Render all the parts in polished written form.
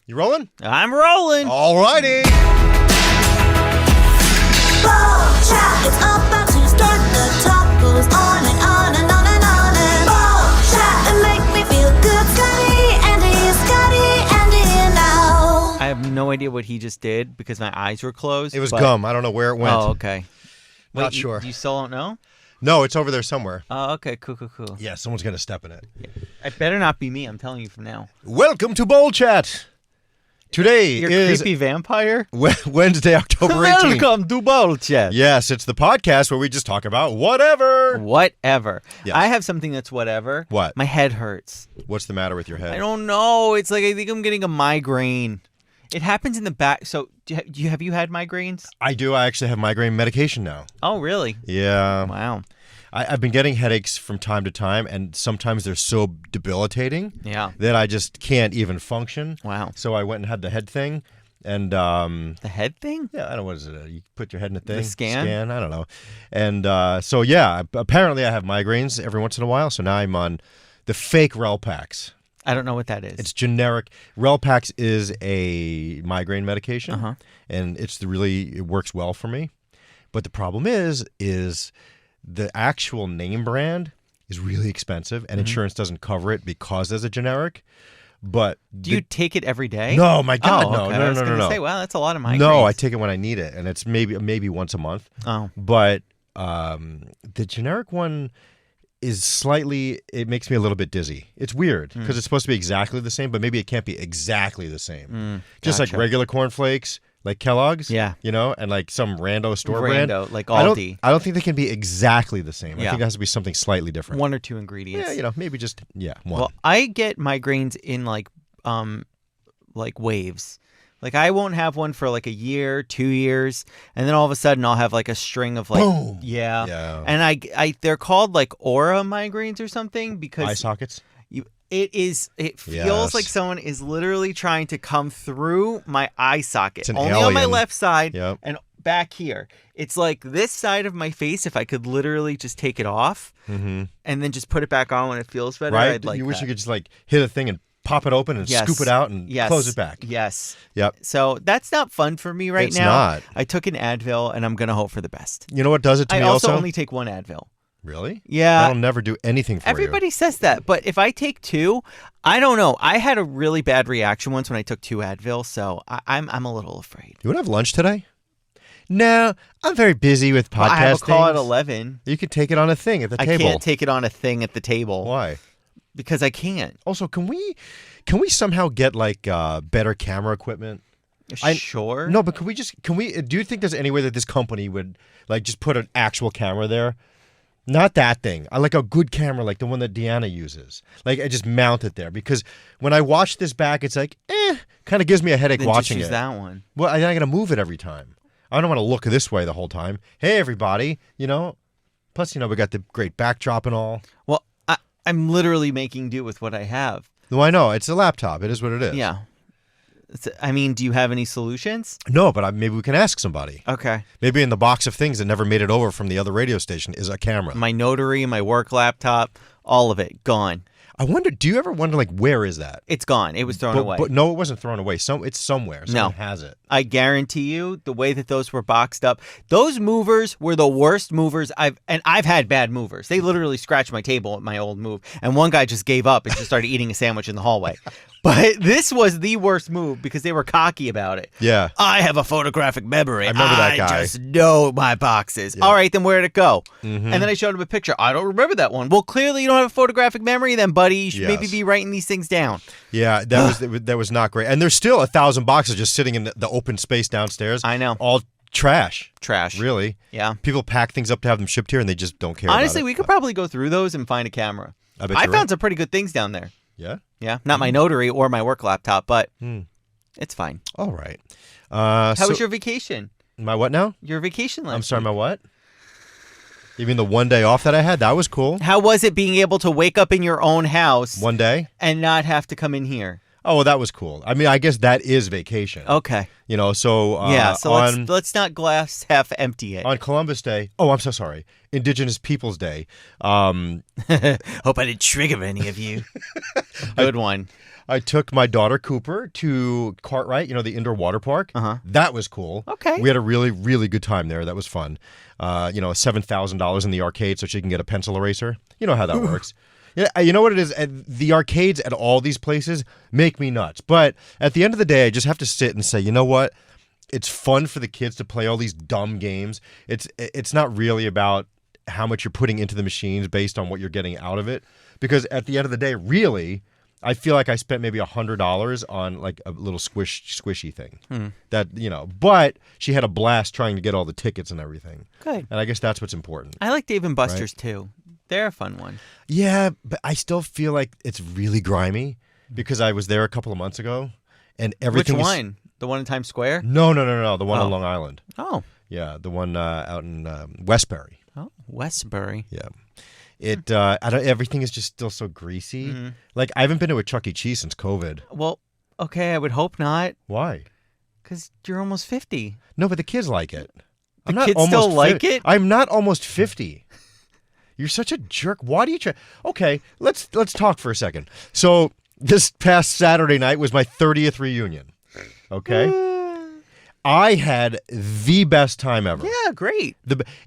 You rolling? I'm rolling. All righty. Ball chat, it's about to start. The talk goes on and on and on and on and ball chat, and make me feel good. Scotty, Andy now. I have no idea what he just did because my eyes were closed. It was gum. I don't know where it went. Oh, okay. Not sure. You still don't know? No, it's over there somewhere. Oh, okay. Cool. Yeah, someone's going to step in it. Yeah. It better not be me. I'm telling you from now. Welcome to Bowl Chat. Today You're is creepy vampire? Wednesday, October 18th. Welcome to Bowl Chat. Yes, it's the podcast where we just talk about whatever. Whatever. Yes. I have something that's whatever. What? My head hurts. What's the matter with your head? I don't know. It's like I think I'm getting a migraine. It happens in the back. So have you had migraines? I do. I actually have migraine medication now. Oh, really? Yeah. Wow. I've been getting headaches from time to time, and sometimes they're so debilitating that I just can't even function. Wow. So I went and had the head thing. And the head thing? Yeah, I don't know, what is it? You put your head in a thing? The scan? I don't know. And so, yeah, apparently I have migraines every once in a while. So now I'm on the fake Relpax. I don't know what that is. It's generic. Relpax is a migraine medication, and it works well for me. But the problem is the actual name brand is really expensive, and insurance doesn't cover it because there's a generic. But do you take it every day? No, my God, no. Okay. No. I was going to say, wow, that's a lot of migraines. No, I take it when I need it, and it's maybe once a month. Oh, but the generic one is it makes me a little bit dizzy. It's weird because it's supposed to be exactly the same, but maybe it can't be exactly the same. Just gotcha. like regular cornflakes. Like Kellogg's, yeah, and like some rando store brand, like Aldi. I don't think they can be exactly the same. Yeah. I think it has to be something slightly different. One or two ingredients. Yeah, maybe just one. Well, I get migraines in like waves. Like I won't have one for like a year, 2 years, and then all of a sudden I'll have like a string of like boom. Yeah. And I they're called like aura migraines or something because eye sockets. It feels like someone is literally trying to come through my eye socket. It's an only alien. on my left side and back here. It's like this side of my face, if I could literally just take it off and then just put it back on when it feels better, right? I'd like you wish that. you could just like hit a thing and pop it open and scoop it out and close it back. Yes. Yep. So that's not fun for me right it's now. It's not. I took an Advil and I'm going to hope for the best. You know what does it to me I also also? only take one Advil. Really? Yeah. That'll never do anything for Everybody says that, but if I take two, I don't know. I had a really bad reaction once when I took two Advil, so I'm a little afraid. You want to have lunch today? No, I'm very busy with podcasting. I have a call at 11. You could take it on a thing at the table. I can't take it on a thing at the table. Why? Because I can't. Also, can we somehow get like better camera equipment? Sure. No, but do you think there's any way that this company would like just put an actual camera there? Not that thing. I like a good camera like the one that Deanna uses. Like I just mount it there because when I watch this back, it's like, kind of gives me a headache then watching just use it. that one. Well, I got to move it every time. I don't want to look this way the whole time. Hey, everybody, Plus, we got the great backdrop and all. Well, I'm literally making do with what I have. No, I know. It's a laptop. It is what it is. Yeah. Do you have any solutions? No, but maybe we can ask somebody. Okay. Maybe in the box of things that never made it over from the other radio station is a camera. My notary, my work laptop, all of it, gone. I wonder, do you ever wonder, like, where is that? It's gone. It was thrown away. But no, it wasn't thrown away. It's somewhere. Someone has it. I guarantee you, the way that those were boxed up, those movers were the worst movers I've had bad movers. They literally scratched my table at my old move, and one guy just gave up and just started eating a sandwich in the hallway. But this was the worst move because they were cocky about it. Yeah. I have a photographic memory. I remember that guy. I just know my boxes. Yeah. All right, then where'd it go? And then I showed him a picture. I don't remember that one. Well, clearly you don't have a photographic memory then, buddy. You should maybe be writing these things down. Yeah, that was not great. And there's still 1,000 boxes just sitting in the open space downstairs. I know. All trash. Really? Yeah. People pack things up to have them shipped here and they just don't care Honestly, about it. we could probably go through those and find a camera. I found some pretty good things down there. Yeah? Yeah. Not my notary or my work laptop, but it's fine. All right. How was your vacation? My what now? Your vacation last I'm sorry, week. my what? You mean the one day off that I had? That was cool. How was it being able to wake up in your own house One day? and not have to come in here? Oh, well, that was cool. I mean, I guess that is vacation. Okay. You know, so Yeah, so on let's not glass half empty it. on Columbus Day. Oh, I'm so sorry. Indigenous Peoples Day. Hope I didn't trigger any of you. Good one. I took my daughter Cooper to Cartwright, you know, the indoor water park. That was cool. Okay. We had a really, really good time there. That was fun. You know, $7,000 in the arcade so she can get a pencil eraser. You know how that works. Yeah, you know what it is? The arcades at all these places make me nuts. But at the end of the day, I just have to sit and say, you know what? It's fun for the kids to play all these dumb games. It's not really about how much you're putting into the machines based on what you're getting out of it. Because at the end of the day, really, I feel like I spent maybe $100 on like a little squishy thing. That, you know, but she had a blast trying to get all the tickets and everything. Good. And I guess that's what's important. I like Dave and Buster's too. They're a fun one. Yeah, but I still feel like it's really grimy because I was there a couple of months ago and everything. Which one? The one in Times Square? No. The one on Long Island. Oh. Yeah, the one out in Westbury. Oh, Westbury. Yeah. Everything is just still so greasy. Like, I haven't been to a Chuck E. Cheese since COVID. Well, okay, I would hope not. Why? Because you're almost 50. No, but the kids like it. The kids still like it? I'm not almost 50. You're such a jerk. Why do you try? Okay, let's talk for a second. So this past Saturday night was my 30th reunion. Okay, I had the best time ever. Yeah, great.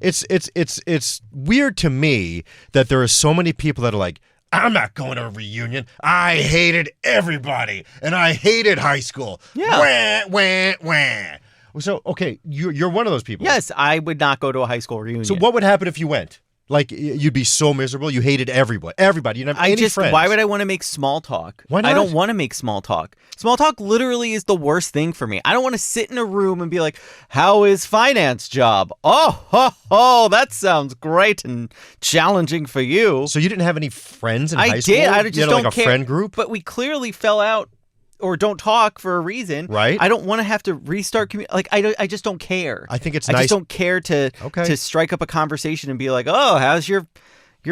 It's weird to me that there are so many people that are like, I'm not going to a reunion. I hated everybody, and I hated high school. Yeah. Wah. So okay, you're one of those people. Yes, I would not go to a high school reunion. So what would happen if you went? Like, you'd be so miserable. You hated everybody. Everybody. You didn't have any friends. Why would I want to make small talk? Why not? I don't want to make small talk. Small talk literally is the worst thing for me. I don't want to sit in a room and be like, how is finance job? Oh, that sounds great and challenging for you. So you didn't have any friends in high school? I did. I just you had, don't like, care. a friend group? But we clearly fell out or don't talk for a reason. Right. I don't want to have to restart I just don't care. I think it's I nice. just don't care to Okay. strike up a conversation and be like, "Oh, how's your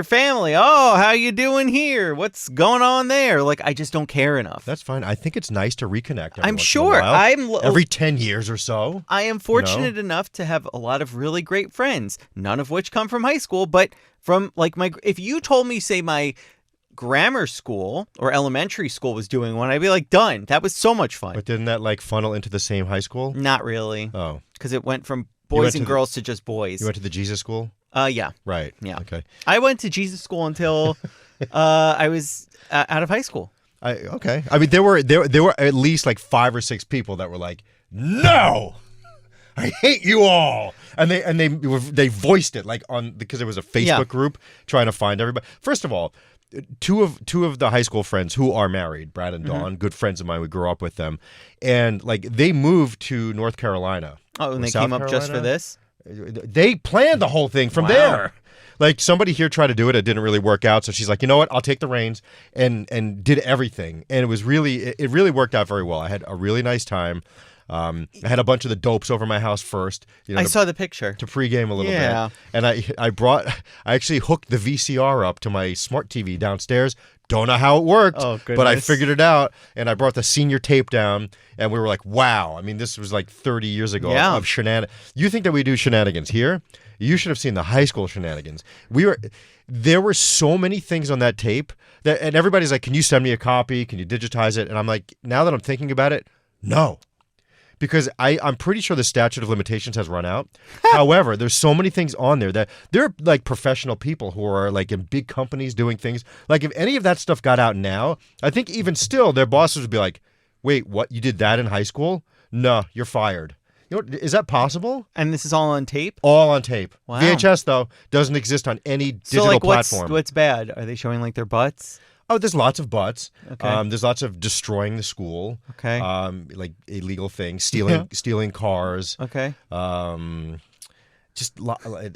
family? Oh, how you doing here? What's going on there?" Like, I just don't care enough. That's fine. I think it's nice to reconnect. Every I'm once sure. In a while. Every 10 years or so. I am fortunate enough to have a lot of really great friends, none of which come from high school, but from like if you told me, say, my grammar school or elementary school was doing one, I'd be like, done. That was so much fun. But didn't that like funnel into the same high school? Not really. Oh. Because it went from went boys to and girls to just boys. You went to the Jesus school? Yeah. Right. Yeah. Okay. I went to Jesus school until I was out of high school. Okay. I mean, there were at least like 5 or 6 people that were like, "No, I hate you all," and they voiced it like because there was a Facebook group trying to find everybody. First of all, two of the high school friends who are married, Brad and Dawn, good friends of mine. We grew up with them, and like they moved to North Carolina. Oh, and they South came up just for Carolina. this? They planned the whole thing from Wow. there. Like, somebody here tried to do it. It didn't really work out. So she's like, you know what? I'll take the reins, and did everything. And it really worked out very well. I had a really nice time. I had a bunch of the dopes over my house first. You know, I saw the picture. to pregame a little Yeah. bit. And I actually hooked the VCR up to my smart TV downstairs. Don't know how it worked, Oh, but I goodness. figured it out. And I brought the senior tape down, and we were like, wow. I mean, this was like 30 years ago Yeah. of shenanigans. You think that we do shenanigans here? You should have seen the high school shenanigans. There were so many things on that tape and everybody's like, can you send me a copy? Can you digitize it? And I'm like, now that I'm thinking about it, no. Because I'm pretty sure the statute of limitations has run out. However, there's so many things on there that they're like professional people who are like in big companies doing things. Like, if any of that stuff got out now, I think even still their bosses would be like, wait, what? You did that in high school? No, you're fired. You know, is that possible? And this is all on tape? All on tape. Wow. VHS, though, doesn't exist on any digital So, like, platform. what's bad? Are they showing, like, their butts? Oh, there's lots of butts. Okay. There's lots of destroying the school. Okay. Like illegal things, stealing cars. Okay. Just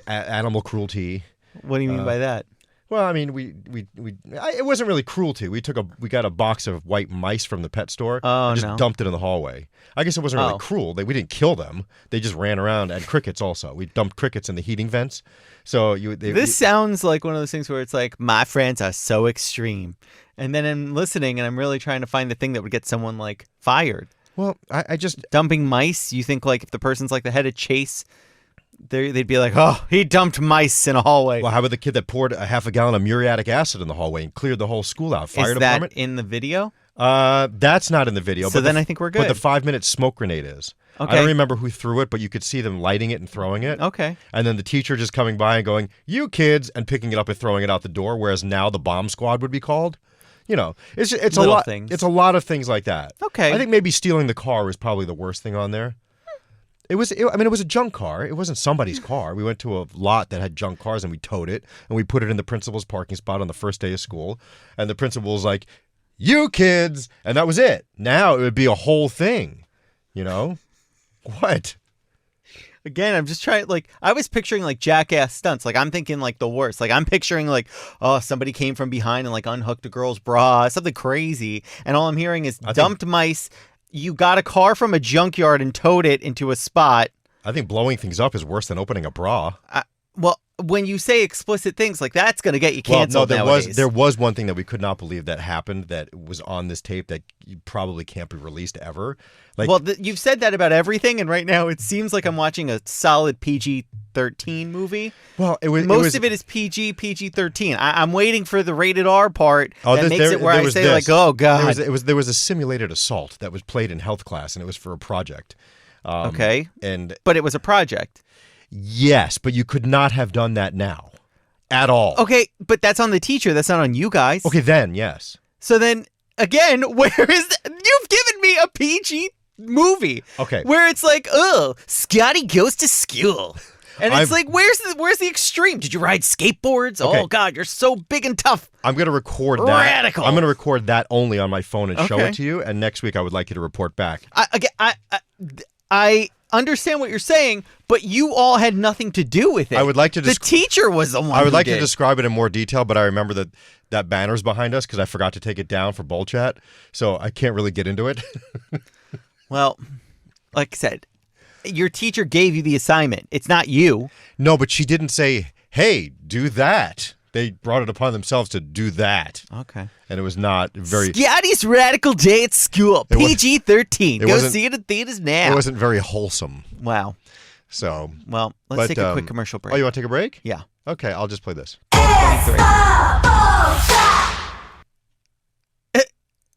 animal cruelty. What do you mean by that? Well, I mean, it wasn't really cruelty. We got a box of white mice from the pet store Oh, and just no. dumped it in the hallway. I guess it wasn't really Oh. cruel. We didn't kill them. They just ran around, and crickets also. We dumped crickets in the heating vents. So This sounds like one of those things where it's like, my friends are so extreme. And then I'm listening and I'm really trying to find the thing that would get someone like fired. Well, I just Dumping mice, you think like if the person's like the head of Chase, they'd be like, oh, he dumped mice in a hallway. well, how about the kid that poured a half a gallon of muriatic acid in the hallway and cleared the whole school out? Fire Is department. that in the video? That's not in the video. So but then I think we're good. But the 5-minute smoke grenade is. Okay. I don't remember who threw it, but you could see them lighting it and throwing it. Okay. And then the teacher just coming by and going, "You kids," and picking it up and throwing it out the door. Whereas now the bomb squad would be called. You know, it's a Little lot. things. It's a lot of things like that. Okay. I think maybe stealing the car was probably the worst thing on there. It was a junk car. It wasn't somebody's car. We went to a lot that had junk cars and we towed it and we put it in the principal's parking spot on the first day of school. And the principal was like, "You kids," and that was it. Now it would be a whole thing. You know, what? Again, I'm just trying, like, I was picturing, like, jackass stunts. Like, I'm thinking, like, the worst. Like, I'm picturing, like, oh, somebody came from behind and, like, unhooked a girl's bra, something crazy. And all I'm hearing is dumped mice. You got a car from a junkyard and towed it into a spot. I think blowing things up is worse than opening a bra. Well, when you say explicit things, like, that's going to get you canceled nowadays. There was one thing that we could not believe that happened that was on this tape that probably can't be released ever. Like, Well, you've said that about everything, and right now it seems like I'm watching a solid PG-13 movie. well, Most of it is PG-13. I'm waiting for the rated R part that makes it where I say, like, oh, God. There was a simulated assault that was played in health class, and it was for a project. Okay. And But it was a project. yes, but you could not have done that now at all. Okay, but that's on the teacher. That's not on you guys. Okay, then, yes. So then, again, where is... You've given me a PG movie. Okay. Where it's like, oh, Scotty goes to school. And it's like, where's the extreme? Did you ride skateboards? Okay. Oh, God, you're so big and tough. I'm going to record that. Radical. I'm going to record that only on my phone and show Okay. it to you, and next week I would like you to report back. I understand what you're saying, but you all had nothing to do with it. I would like to The teacher was the one I would who like did. to describe it in more detail, but I remember that banner's behind us because I forgot to take it down for Bowl Chat, so I can't really get into it. Well, like I said, your teacher gave you the assignment. It's not you. No, but she didn't say, "Hey, do that." They brought it upon themselves to do that, Okay. and it was not very. Scotty's radical day at school. It was- PG-13. it Go wasn't- see it at theaters now. It wasn't very wholesome. Wow. So, Well, let's but, take a quick commercial break. Oh, you want to take a break? Yeah. Okay, I'll just play this. 23.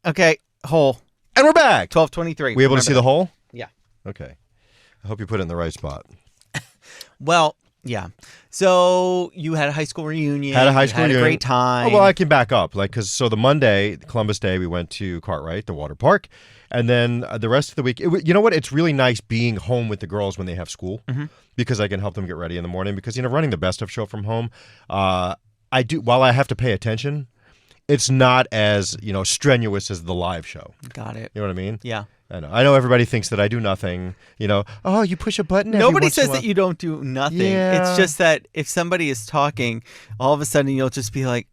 Okay. Hole. And we're back. 12:23. We able to see the hole? Yeah. Okay. I hope you put it in the right spot. Well, yeah. So you had a high school reunion. Had a high you school had reunion. a great time. Oh, well, I can back up, so the Monday, Columbus Day, we went to Cartwright, the water park, and then the rest of the week, you know what? It's really nice being home with the girls when they have school because I can help them get ready in the morning. Because running the Best of show from home, I do. While I have to pay attention, it's not as strenuous as the live show. Got it. You know what I mean? Yeah. I know everybody thinks that I do nothing. Oh, you push a button. Nobody says that you don't do nothing. Yeah. It's just that if somebody is talking, all of a sudden you'll just be like,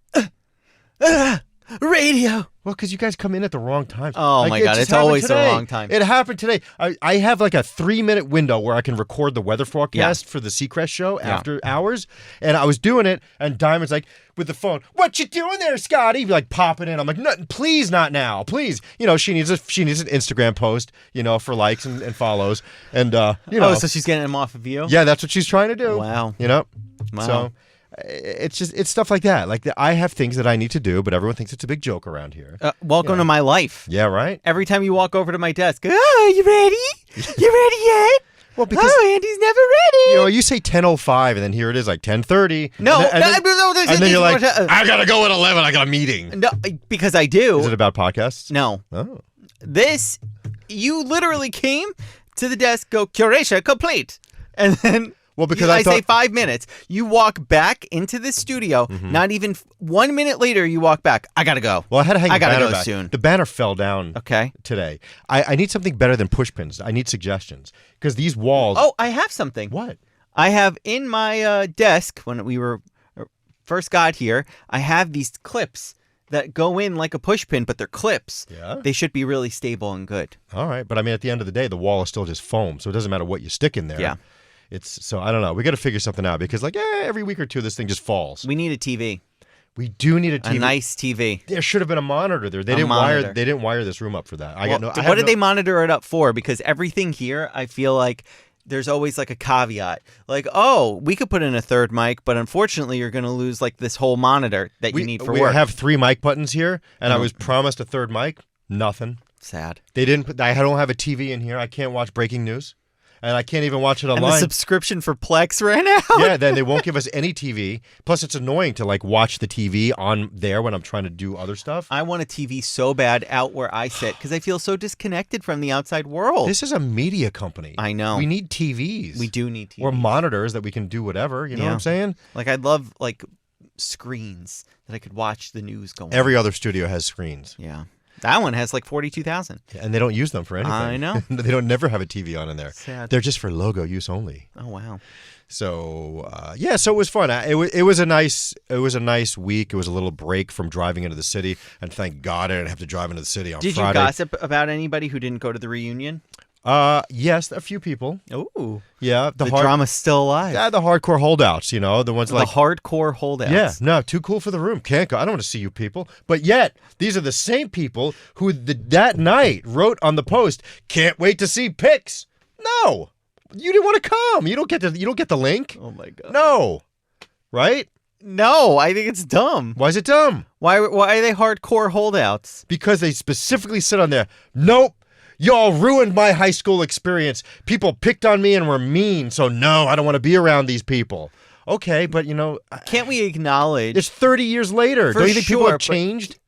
radio. Well, because you guys come in at the wrong time. Oh, my God, just it's happened always the today. wrong time. It happened today. I have like a 3-minute window where I can record the weather forecast for the Seacrest show after hours. And I was doing it, and Diamond's like, with the phone, "What you doing there, Scotty?" Like popping in. I'm like, "No, please, not now. Please." She needs an Instagram post, for likes and follows. And, Oh, so she's getting them off of you? Yeah, that's what she's trying to do. Wow. Wow. So it's stuff like that. Like I have things that I need to do, but everyone thinks it's a big joke around here. Welcome to my life. Yeah, right? Every time you walk over to my desk, oh, you ready? You ready yet? Well, because Andy's never ready. you say 10:05 and then here it is like 10:30. No, and then you're like, I gotta go at 11. I got a meeting. No, because I do. Is it about podcasts? No. Oh. You literally came to the desk, go, curation complete. And then because I I thought- say 5 minutes. You walk back into the studio. Not even 1 minute later, you walk back. I got to go. Well, I had to hang I the gotta banner go back. soon. The banner fell down Okay. today. I need something better than push pins. I need suggestions because these walls. Oh, I have something. What? I have in my desk when we were first got here, I have these clips that go in like a push pin, but they're clips. Yeah. They should be really stable and good. All right. But I mean, at the end of the day, the wall is still just foam. So it doesn't matter what you stick in there. Yeah. So I don't know. We got to figure something out because every week or two, this thing just falls. We need a TV. We do need a TV. A nice TV. There should have been a monitor there. They didn't wire this room up for that. What did they monitor it up for? Because everything here, I feel like there's always like a caveat. Like, oh, we could put in a third mic, but unfortunately you're going to lose like this whole monitor that you need for work. We have 3 mic buttons here, and I was promised a third mic. Nothing. Sad. They didn't. I don't have a TV in here. I can't watch breaking news. And I can't even watch it online. And the subscription for Plex ran out. Yeah, then they won't give us any TV. Plus, it's annoying to like watch the TV on there when I'm trying to do other stuff. I want a TV so bad out where I sit because I feel so disconnected from the outside world. This is a media company. I know. We need TVs. We do need TVs. Or monitors that we can do whatever. You know what I'm saying? Like, I'd love like screens that I could watch the news going. Every other studio has screens. Yeah. That one has like 42,000. And they don't use them for anything. I know. They don't never have a TV on in there. Sad. They're just for logo use only. Oh wow. So so it was fun. It was a nice week. It was a little break from driving into the city, and thank God I didn't have to drive into the city on Friday. Did you gossip about anybody who didn't go to the reunion? Yes, a few people. Ooh. Yeah, the drama's still alive. Yeah, the hardcore holdouts. You know, the ones like the hardcore holdouts. Yeah, no, too cool for the room. Can't go. I don't want to see you people. But yet, these are the same people who that night wrote on the post, "Can't wait to see pics." No, you didn't want to come. You don't get the link. Oh my God. No, right? No, I think it's dumb. Why is it dumb? Why are they hardcore holdouts? Because they specifically said on there, "Nope. Y'all ruined my high school experience. People picked on me and were mean, so no, I don't want to be around these people." Okay, but can't we acknowledge? It's 30 years later. Don't you think people have changed?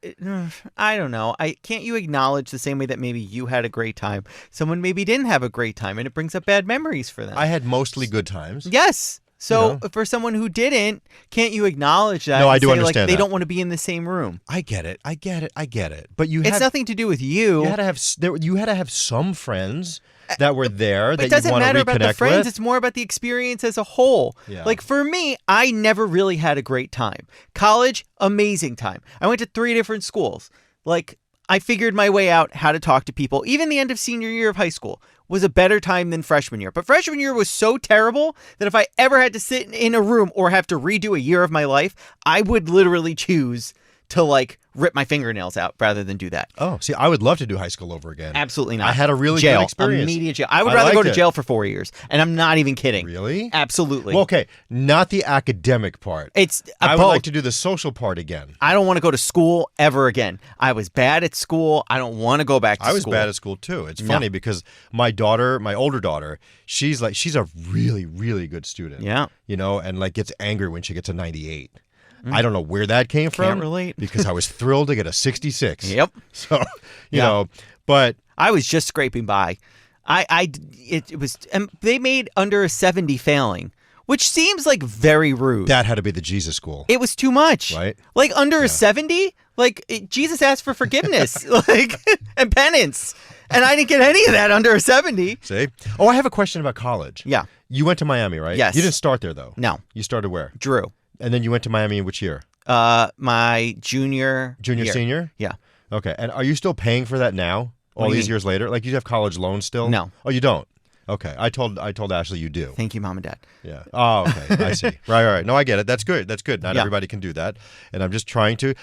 I don't know. Can't you acknowledge the same way that maybe you had a great time, someone maybe didn't have a great time, and it brings up bad memories for them? I had mostly good times. Yes. So for someone who didn't, can't you acknowledge that? No, I do say, understand they that. don't want to be in the same room. I get it. But it's nothing to do with you. You had to have some friends that were there that you want to reconnect with. It doesn't matter about the friends. It's more about the experience as a whole. Yeah. Like for me, I never really had a great time. College, amazing time. I went to 3 different schools. Like I figured my way out how to talk to people. Even the end of senior year of high school was a better time than freshman year. But freshman year was so terrible that if I ever had to sit in a room or have to redo a year of my life, I would literally choose to like rip my fingernails out rather than do that. Oh, see, I would love to do high school over again. Absolutely not. I had a really good experience. Immediate jail. I would rather go to jail for 4 years. And I'm not even kidding. Really? Absolutely. Well, okay, not the academic part. I would like to do the social part again. I don't want to go to school ever again. I was bad at school. I don't want to go back to school. I was bad at school too. It's funny because my older daughter, she's a really, really good student. Yeah. And like gets angry when she gets a 98. I don't know where that came from. Can't relate. Because I was thrilled to get a 66. Yep. So, you know, but I was just scraping by. It was, and they made under a 70 failing, which seems like very rude. That had to be the Jesus school. It was too much. Right? Like under a 70, like Jesus asked for forgiveness, like and penance. And I didn't get any of that under a 70. See? Oh, I have a question about college. Yeah. You went to Miami, right? Yes. You didn't start there though. No. You started where? Drew. And then you went to Miami in which year? My junior year. Senior? Yeah. Okay. And are you still paying for that now? All these years later? Like you have college loans still? No. Oh, you don't? Okay. I told Ashley you do. Thank you, Mom and Dad. Yeah. Oh, okay. I see. Right. No, I get it. That's good. Not everybody can do that. And I'm just trying to,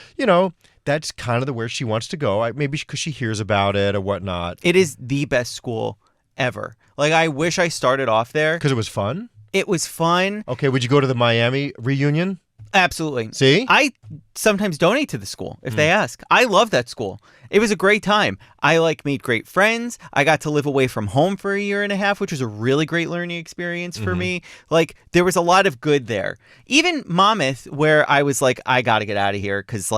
that's kind of where she wants to go. Maybe because she hears about it or whatnot. It is the best school ever. Like, I wish I started off there. Because it was fun? It was fun. Okay. Would you go to the Miami reunion? Absolutely. See? I sometimes donate to the school if they ask. I love that school. It was a great time. I made great friends. I got to live away from home for a year and a half, which was a really great learning experience for me. Like, there was a lot of good there. Even Monmouth, where I was like, I got to get out of here because,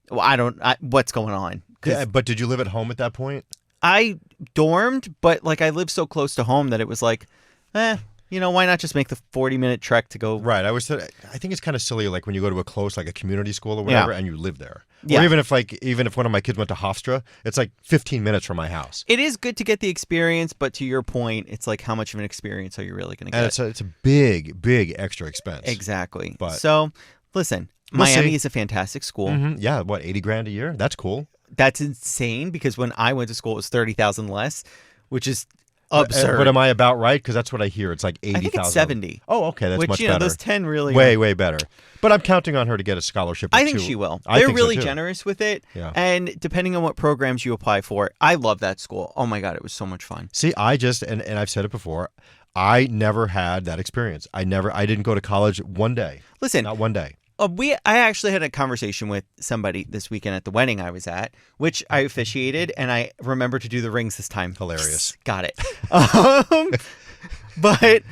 what's going on? Yeah, but did you live at home at that point? I dormed, but I lived so close to home that it was like, why not just make the 40-minute trek to go? Right. I think it's kind of silly, like when you go to a close, like a community school or whatever, and you live there. Yeah. Or even if one of my kids went to Hofstra, it's like 15 minutes from my house. It is good to get the experience, but to your point, it's like how much of an experience are you really going to get? And it's a big, big extra expense. Exactly. But so Listen, We'll Miami see. is a fantastic school. Yeah, what, 80 grand a year? That's cool. That's insane because when I went to school, it was 30,000 less, which is But absurd. am I about right? Because that's what I hear. It's like 80,000. I think it's 70. Oh, okay. That's which, much you know, better. those 10 really way, are. way better. But I'm counting on her to get a scholarship. Or I think two. she will. I They're think so, really too. generous with it. Yeah. And depending on what programs you apply for, I love that school. Oh my God, it was so much fun. See, I just, and I've said it before, I never had that experience. I didn't go to college one day. Listen, Not one day. I actually had a conversation with somebody this weekend at the wedding I was at, which I officiated, and I remember to do the rings this time. Hilarious. Got it. But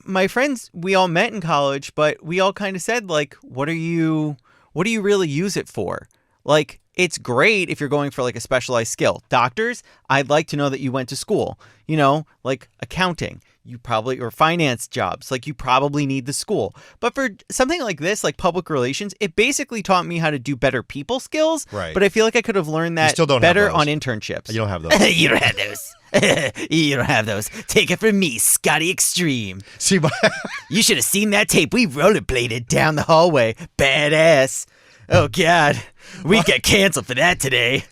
my friends, we all met in college, but we all kind of said, like, what do you really use it for? Like, it's great if you're going for like a specialized skill. Doctors, I'd like to know that you went to school, you know, like accounting. You probably, or finance jobs, like you probably need the school. But for something like this, like public relations, it basically taught me how to do better people skills. Right. But I feel like I could have learned that still don't have better those. on internships. You don't have those. You don't have those. You don't have those. Take it from me, Scotty Extreme. See, You should have seen that tape. We rollerbladed down the hallway. Badass. Oh, God. We got canceled for that today.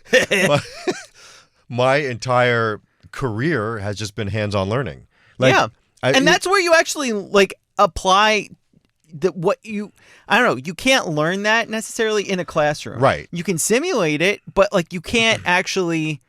my entire career has just been hands-on learning. Like, yeah. And that's where you actually like apply I don't know, you can't learn that necessarily in a classroom. Right. You can simulate it, but like you can't actually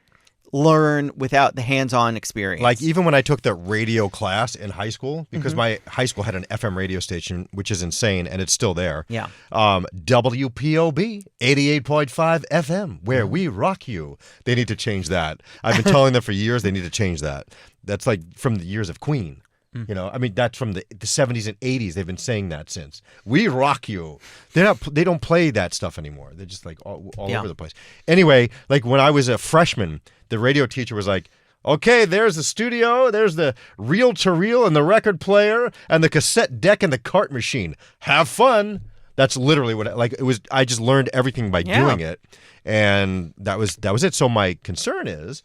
learn without the hands-on experience. Like even when I took the radio class in high school, because Mm-hmm. my high school had an FM radio station, which is insane, and it's still there. Yeah. WPOB 88.5 FM, where we rock you. They need to change that. I've been telling them for years they need to change that. That's like from the years of Queen. You know, I mean, that's from the 70s and 80s. They've been saying that since. We rock you. They don't play that stuff anymore. They're just like all Yeah. over the place. Anyway, like when I was a freshman, the radio teacher was like, okay, there's the studio, there's the reel-to-reel and the record player and the cassette deck and the cart machine. Have fun. That's literally what it was. I just learned everything by doing it. And that was it. So my concern is,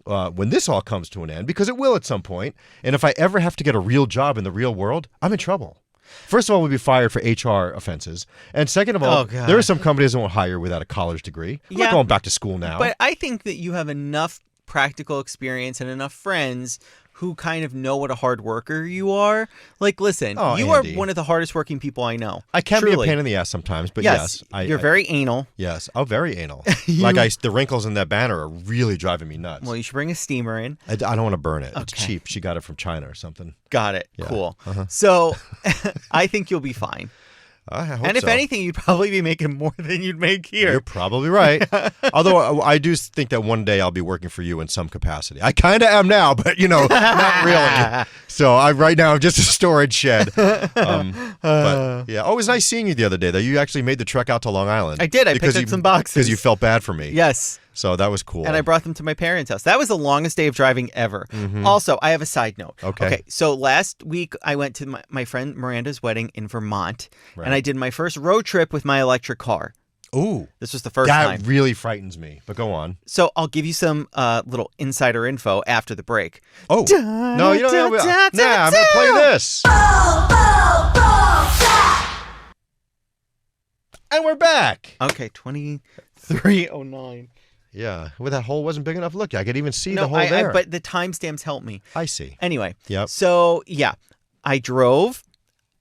when this all comes to an end, because it will at some point, and if I ever have to get a real job in the real world, I'm in trouble. First of all, we'll be fired for HR offenses. And second of all, Oh, God. there are some companies that won't hire without a college degree. I'm not Yeah. going back to school now. But I think that you have enough practical experience and enough friends who kind of know what a hard worker you are. Like, listen, Oh, you Andy. are one of the hardest working people I know. I can Truly. be a pain in the ass sometimes, but yes. You're very anal. Yes. Oh, very anal. The wrinkles in that banner are really driving me nuts. Well, you should bring a steamer in. I don't want to burn it. It's Okay. cheap. She got it from China or something. Got it. Yeah. Cool. Uh-huh. So I think you'll be fine. I hope And if so. anything, you'd probably be making more than you'd make here. You're probably right. Although I do think that one day I'll be working for you in some capacity. I kind of am now, but not really. So right now I'm just a storage shed. But yeah, it was nice seeing you the other day. Though you actually made the trek out to Long Island. I did. I picked up some boxes. because you felt bad for me. Yes. So that was cool. And I brought them to my parents' house. That was the longest day of driving ever. Also, I have a side note. Okay. So last week, I went to my friend Miranda's wedding in Vermont, Right. and I did my first road trip with my electric car. Ooh, This was the first that time. really frightens me. But go on. So I'll give you some little insider info after the break. Oh no, you don't. Nah, I'm gonna play this. And we're back. Okay, 23:09. Yeah, well, that hole wasn't big enough. Look, I could even see the No, hole there. but the timestamps help me. I see. Anyway. Yep. So, yeah, I drove.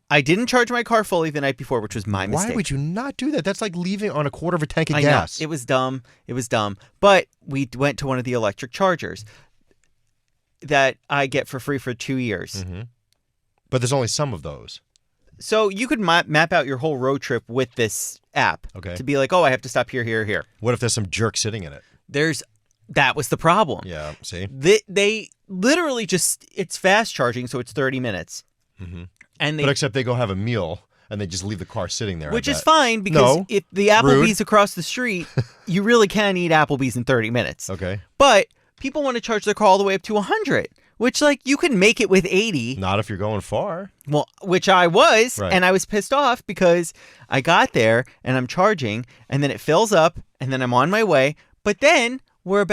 I didn't charge my car fully the night before, which was my mistake. Why would you not do that? That's like leaving on a quarter of a tank of I gas. know. It was dumb. It was dumb. But we went to one of the electric chargers that I get for free for 2 years. Mm-hmm. But there's only some of those. So you could map out your whole road trip with this app. Okay. To be like, oh, I have to stop here, here, here. What if there's some jerk sitting in it? That was the problem. Yeah, see? They literally just, it's fast charging, so it's 30 minutes. Mm-hmm. And But except they go have a meal and they just leave the car sitting there. which I is bet. fine because No. if the Applebee's Rude. across the street, you really can eat Applebee's in 30 minutes. Okay. But people want to charge their car all the way up to 100, which like you can make it with 80. Not if you're going far. Well, which I was, Right. and I was pissed off because I got there and I'm charging and then it fills up and then I'm on my way. But then we're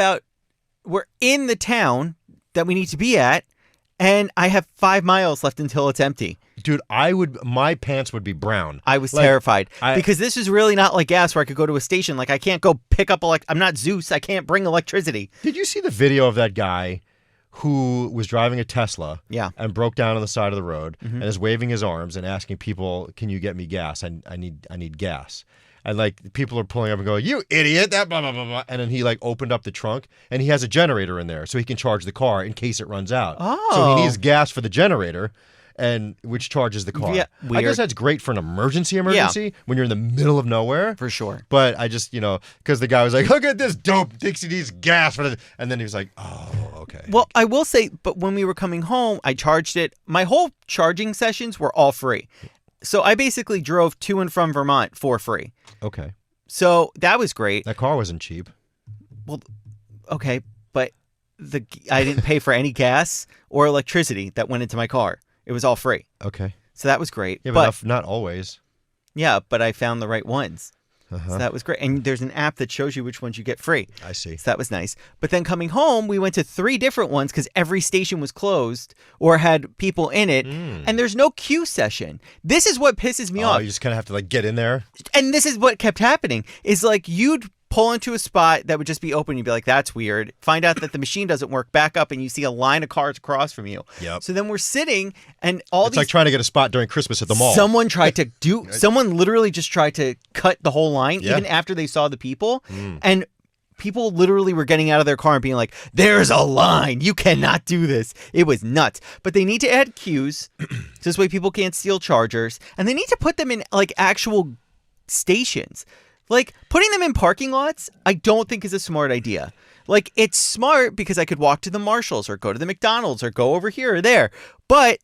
in the town that we need to be at and I have 5 miles left until it's empty. Dude, my pants would be brown. I was Like, terrified because this is really not like gas where I could go to a station. Like I can't go pick up I'm not Zeus. I can't bring electricity. Did you see the video of that guy who was driving a Tesla and broke down on the side of the road and is waving his arms and asking people, "Can you get me gas? I need gas." And like people are pulling up and going, "You idiot!" That blah blah blah blah. And then he like opened up the trunk and he has a generator in there so he can charge the car in case it runs out. Oh. So he needs gas for the generator. And which charges the car. Yeah, I guess that's great for an emergency when you're in the middle of nowhere. For sure. But I just, because the guy was like, "Look at this dope, thinks he needs gas for the," and then he was like, "Oh, okay." Well, I will say, but when we were coming home, I charged it. My whole charging sessions were all free. So I basically drove to and from Vermont for free. Okay. So that was great. That car wasn't cheap. Well, okay, but I didn't pay for any gas or electricity that went into my car. It was all free. Okay. So that was great. Yeah, but not always. Yeah, but I found the right ones. So that was great. And there's an app that shows you which ones you get free. I see. So that was nice. But then coming home, we went to 3 different ones because every station was closed or had people in it. And there's no queue session. This is what pisses me off. You just kind of have to like get in there. And this is what kept happening is like you'd pull into a spot that would just be open. You'd be like, "That's weird." Find out that the machine doesn't work. Back up and you see a line of cars across from you. Yep. So then we're sitting and It's like trying to get a spot during Christmas at the mall. Someone literally just tried to cut the whole line even after they saw the people. And people literally were getting out of their car and being like, "There's a line. You cannot do this." It was nuts. But they need to add queues. So this way people can't steal chargers. And they need to put them in like actual stations. Like, putting them in parking lots, I don't think is a smart idea. Like, it's smart because I could walk to the Marshalls or go to the McDonald's or go over here or there. But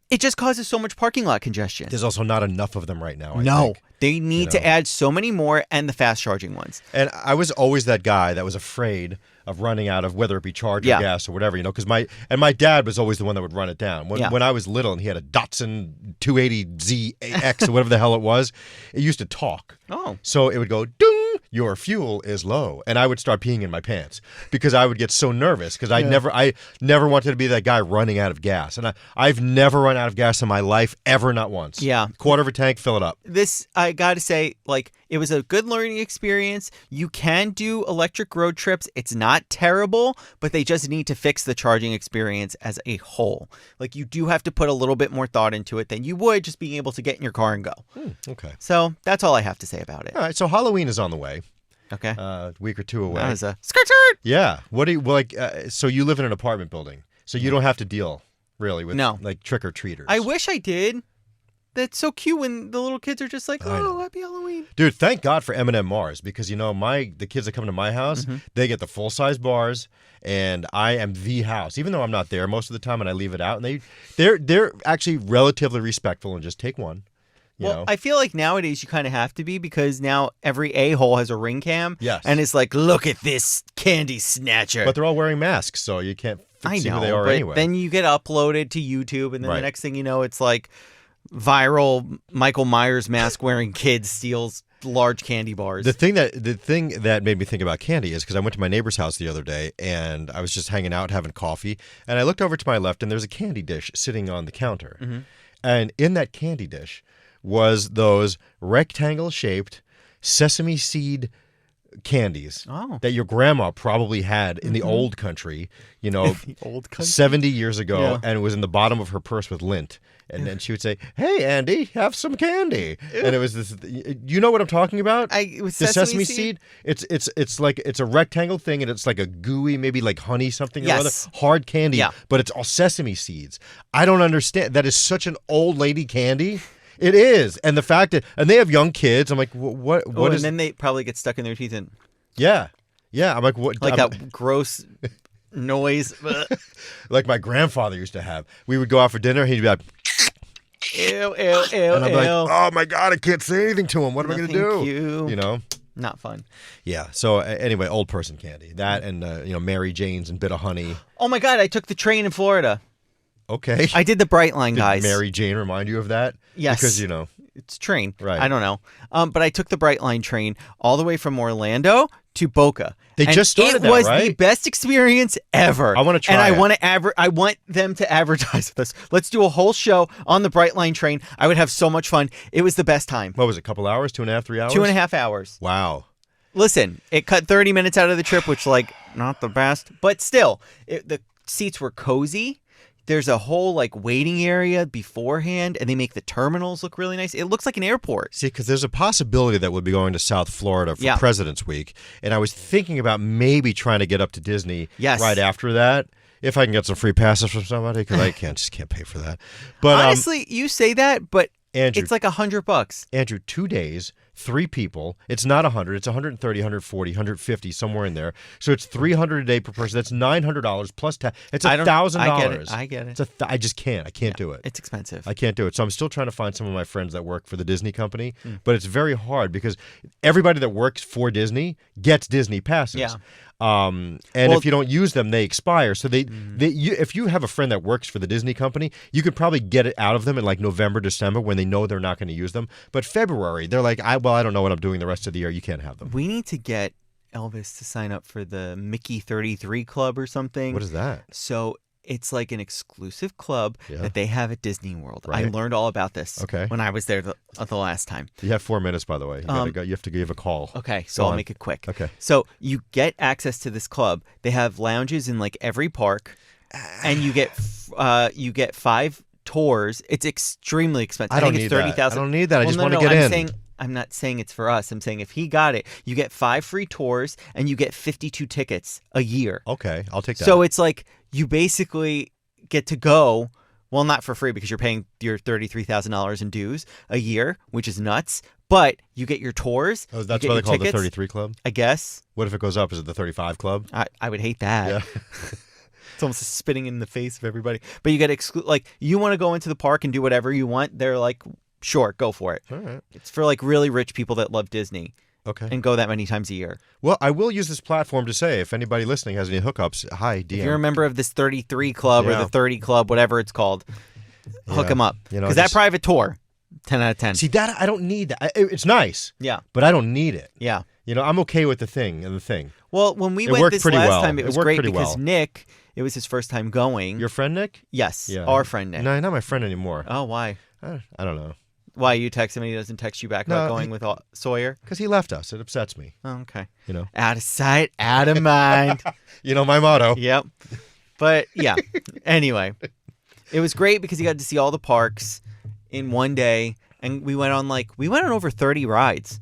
it just causes so much parking lot congestion. There's also not enough of them right now, I think. They need to add so many more and the fast charging ones. And I was always that guy that was afraid of running out of whether it be charge or gas or whatever, because my dad was always the one that would run it down. When I was little and he had a Datsun 280ZX or whatever the hell it was, it used to talk. Oh. So it would go, "Ding, your fuel is low." And I would start peeing in my pants because I would get so nervous because I never wanted to be that guy running out of gas. And I've never run out of gas in my life, ever, not once. Yeah. Quarter of a tank, fill it up. This, I got to say, like, it was a good learning experience. You can do electric road trips. It's not terrible, but they just need to fix the charging experience as a whole. Like, you do have to put a little bit more thought into it than you would just being able to get in your car and go. Okay. So that's all I have to say about it. All right. So Halloween is on the way. Okay. A week or two away. That was a skirt. Yeah. What do you like? So you live in an apartment building, so you don't have to deal really with like trick or treaters. I wish I did. That's so cute when the little kids are just like, "Oh, happy Halloween." Dude, thank God for M&M Mars because the kids that come to my house, they get the full size bars, and I am the house. Even though I'm not there most of the time, and I leave it out, and they're actually relatively respectful and just take one. You know? I feel like nowadays you kind of have to be because now every a-hole has a ring cam. Yes. And it's like, "Look at this candy snatcher." But they're all wearing masks, so you can't see who they are but anyway. then you get uploaded to YouTube, and then the next thing you know, it's like viral Michael Myers mask wearing kid steals large candy bars. The thing that made me think about candy is because I went to my neighbor's house the other day and I was just hanging out having coffee, and I looked over to my left and there's a candy dish sitting on the counter, and in that candy dish was those rectangle shaped sesame seed candies that your grandma probably had in the old country, the old country? 70 years ago, and it was in the bottom of her purse with lint. And then she would say, "Hey, Andy, have some candy." And it was this. You know what I'm talking about? The sesame seed. It's like it's a rectangle thing, and it's like a gooey, maybe like honey something or other, hard candy. Yeah. But it's all sesame seeds. I don't understand. That is such an old lady candy. It is, and the fact that they have young kids. I'm like, what is? And then they probably get stuck in their teeth and. Yeah. I'm like, what? Like that gross noise. Like my grandfather used to have. We would go out for dinner. He'd be like. Ew, and I'd be like, "Oh my God, I can't say anything to him. What am I going to do?" You. Not fun. Yeah. So anyway, old person candy. That and Mary Jane's and Bit of Honey. Oh my God, I took the train in Florida. Okay. I did the Brightline, guys. Did Mary Jane remind you of that? Yes. Because it's train. Right. I don't know. But I took the Brightline train all the way from Orlando to Boca. They And just started it that, was right? the best experience ever. I wanna try and I it. want to I want them to advertise with us. Let's do a whole show on the Bright Line train. I would have so much fun. It was the best time. What was it? A couple hours? 2.5, 3 hours? 2.5 hours. Wow. Listen, it cut 30 minutes out of the trip, which not the best, but still, the seats were cozy. There's a whole waiting area beforehand, and they make the terminals look really nice. It looks like an airport. See, because there's a possibility that we'll be going to South Florida for President's Week, and I was thinking about maybe trying to get up to Disney right after that, if I can get some free passes from somebody, because I just can't pay for that. But honestly, you say that, but Andrew, it's like $100. Andrew, 2 days, 3 people. It's not 100. It's 130, 140, 150, somewhere in there. So it's $300 a day per person. That's $900 plus tax. It's $1,000. I get it. I just can't. I can't do it. It's expensive. I can't do it. So I'm still trying to find some of my friends that work for the Disney company, but it's very hard because everybody that works for Disney gets Disney passes. Yeah. If you don't use them, they expire. So if you have a friend that works for the Disney company, you could probably get it out of them in November, December when they know they're not going to use them. But February, they're like, I don't know what I'm doing the rest of the year. You can't have them. We need to get Elvis to sign up for the Mickey 33 Club or something. What is that? So it's like an exclusive club that they have at Disney World. Right. I learned all about this Okay. when I was there the last time. You have 4 minutes, by the way. You gotta go. You have to give a call. Okay, so I'll make it quick. Okay. So you get access to this club. They have lounges in every park, and you get 5 tours. It's extremely expensive. I don't think need it's $30,000. that. I don't need that. I just want to no, get in. I'm not saying it's for us. I'm saying if he got it, you get 5 free tours and you get 52 tickets a year. Okay, I'll take that. So it's you basically get to go, well, not for free because you're paying your $33,000 in dues a year, which is nuts. But you get your tours. Oh, that's you why get they call your it the tickets, 33 Club? I guess. What if it goes up? Is it the 35 Club? I would hate that. Yeah. It's almost spitting in the face of everybody. But you get you want to go into the park and do whatever you want. They're sure, go for it. All right. It's for really rich people that love Disney. Okay. And go that many times a year. Well, I will use this platform to say if anybody listening has any hookups, hi, DM. If you're a member of this 33 Club or the 30 Club, whatever it's called, hook them up. Because that private tour, 10 out of 10. See, that I don't need that. It's nice. Yeah. But I don't need it. Yeah. I'm okay with the thing. Well, when we It went worked this pretty last well. time, it It was worked great pretty because well. Nick, it was his first time going. Your friend Nick? Yes. Yeah. Our friend Nick. No, not my friend anymore. Oh, why? I don't know. Why, you text him and he doesn't text you back about going with Sawyer? Because he left us. It upsets me. Oh, okay. Out of sight, out of mind. My motto. Yep. But yeah. Anyway, it was great because you got to see all the parks in one day, and we went on over 30 rides.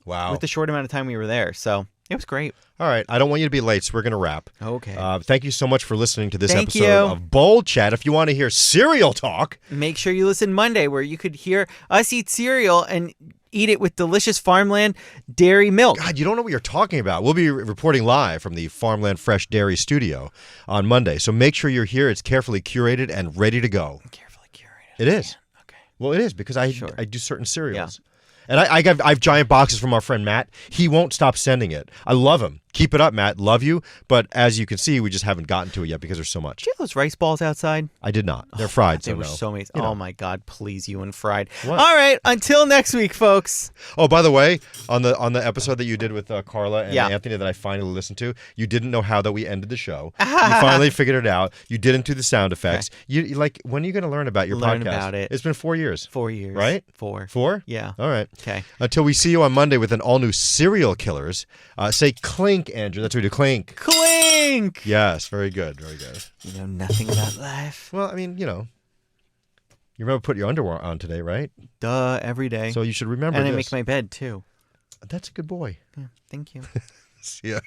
Wow. With the short amount of time we were there, so it was great. All right. I don't want you to be late, so we're going to wrap. Okay. Thank you so much for listening to this Thank episode you. of Bold Chat. If you want to hear cereal talk, Make sure you listen Monday, where you could hear us eat cereal and eat it with delicious Farmland dairy milk. God, you don't know what you're talking about. We'll be reporting live from the Farmland Fresh Dairy Studio on Monday. So make sure you're here. It's carefully curated and ready to go. Carefully curated. It is. Okay. Well, it is because I Sure. do certain cereals. And I have giant boxes from our friend Matt. He won't stop sending it. I love him. Keep it up, Matt. Love you. But as you can see, we just haven't gotten to it yet because there's so much. Did you have those rice balls outside? I did not. They're fried, They so were no. so amazing. You know. Oh, my God. Please, you and fried. What? All right. Until next week, folks. Oh, by the way, on the episode that you did with Carla and Yeah. Anthony that I finally listened to, you didn't know how that we ended the show. You finally figured it out. You didn't do the sound effects. You when are you going to learn about your Learn podcast? about it. It's been 4 years. 4 years. Right? 4. 4? Yeah. All right. Okay. Until we see you on Monday with an all-new Serial Killers. Say clink, Andrew. That's what we do. Clink. Clink! Yes. Very good. Very good. You know nothing about life. Well, I mean, you remember put your underwear on today, right? Duh, every day. So you should remember and this. I make my bed, too. That's a good boy. Yeah, thank you. See ya.